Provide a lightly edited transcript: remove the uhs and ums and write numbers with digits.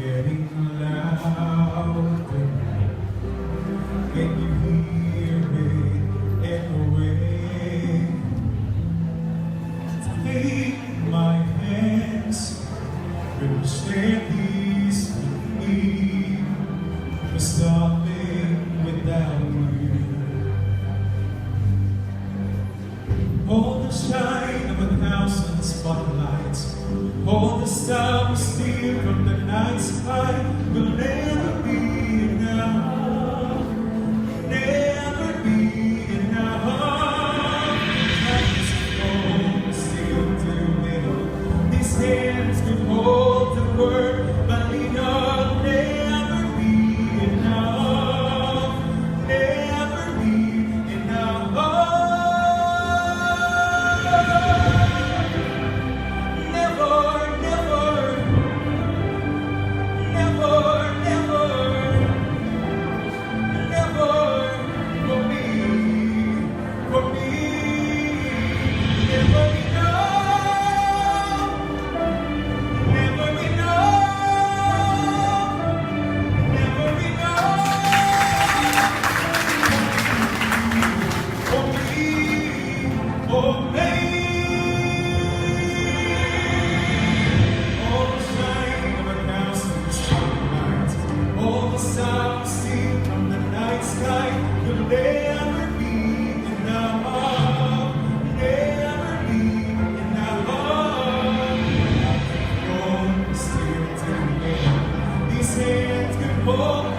getting louder. Can you hear it echoing? Take my hands, we'll share these with me. We're starting without you. Hold the shine of 1,000 spotlights. Hold the star we steal from the night sky. Will never be enough. Never be enough. Hands hold, still do it. These hands could hold the word, but we know never be enough. Never be enough. Hands can hold